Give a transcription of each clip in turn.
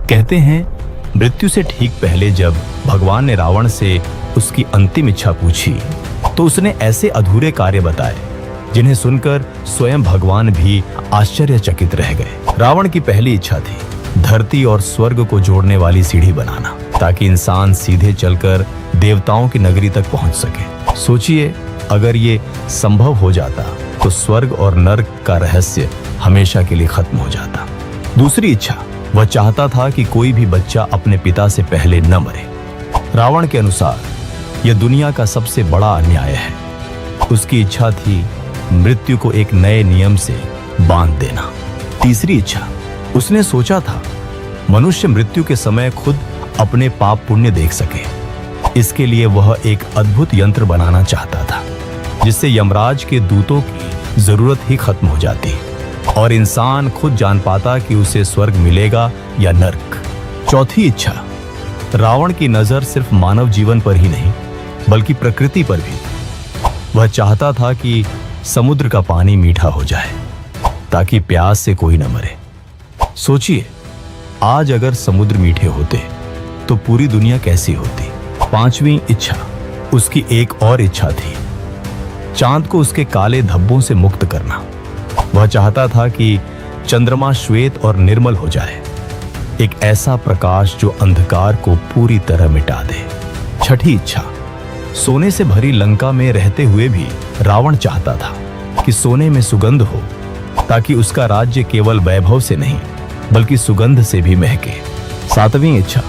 कहते हैं मृत्यु से ठीक पहले जब भगवान ने रावण से उसकी अंतिम इच्छा पूछी तो उसने ऐसे अधूरे कार्य बताए जिन्हें सुनकर स्वयं भगवान भी आश्चर्यचकित रह गए। रावण की पहली इच्छा थी धरती और स्वर्ग को जोड़ने वाली सीढ़ी बनाना, ताकि इंसान सीधे चलकर देवताओं की नगरी तक पहुंच सके। सोचिए, अगर ये संभव हो जाता तो स्वर्ग और नर्क का रहस्य हमेशा के लिए खत्म हो जाता। दूसरी इच्छा, वह चाहता था कि कोई भी बच्चा अपने पिता से पहले न मरे। रावण के अनुसार यह दुनिया का सबसे बड़ा अन्याय है। उसकी इच्छा थी मृत्यु को एक नए नियम से बांध देना। तीसरी इच्छा, उसने सोचा था मनुष्य मृत्यु के समय खुद अपने पाप पुण्य देख सके। इसके लिए वह एक अद्भुत यंत्र बनाना चाहता था जिससे यमराज के दूतों की जरूरत ही खत्म हो जाती और इंसान खुद जान पाता कि उसे स्वर्ग मिलेगा या नर्क। चौथी इच्छा, रावण की नजर सिर्फ मानव जीवन पर ही नहीं बल्कि प्रकृति पर भी। वह चाहता था कि समुद्र का पानी मीठा हो जाए ताकि प्यास से कोई न मरे। सोचिए, आज अगर समुद्र मीठे होते तो पूरी दुनिया कैसी होती। पांचवी इच्छा, उसकी एक और इच्छा थी चांद को उसके काले धब्बों से मुक्त करना। वह चाहता था कि चंद्रमा श्वेत और निर्मल हो जाए, एक ऐसा प्रकाश जो अंधकार को पूरी तरह मिटा दे। छठी इच्छा, सोने से भरी लंका में रहते हुए भी रावण चाहता था कि सोने में सुगंध हो ताकि उसका राज्य केवल वैभव से नहीं बल्कि सुगंध से भी महके। सातवीं इच्छा,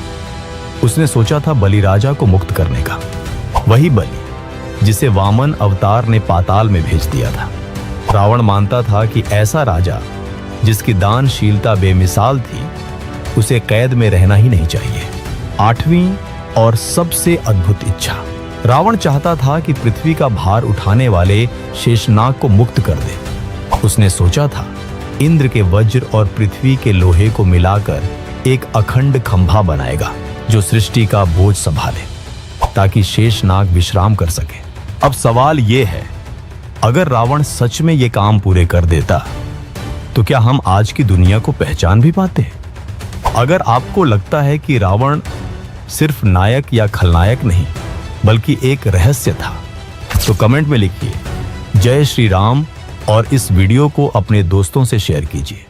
उसने सोचा था बलि राजा को मुक्त करने का, वही बलि जिसे वामन अवतार ने पाताल में भेज दिया था। रावण मानता था कि ऐसा राजा जिसकी दानशीलता बेमिसाल थी उसे कैद में रहना ही नहीं चाहिए। आठवीं और सबसे अद्भुत इच्छा, रावण चाहता था कि पृथ्वी का भार उठाने वाले शेषनाग को मुक्त कर दे। उसने सोचा था इंद्र के वज्र और पृथ्वी के लोहे को मिलाकर एक अखंड खंभा बनाएगा जो सृष्टि का बोझ संभाले ताकि शेषनाग विश्राम कर सके। अब सवाल यह है, अगर रावण सच में ये काम पूरे कर देता तो क्या हम आज की दुनिया को पहचान भी पाते? अगर आपको लगता है कि रावण सिर्फ नायक या खलनायक नहीं बल्कि एक रहस्य था तो कमेंट में लिखिए जय श्री राम और इस वीडियो को अपने दोस्तों से शेयर कीजिए।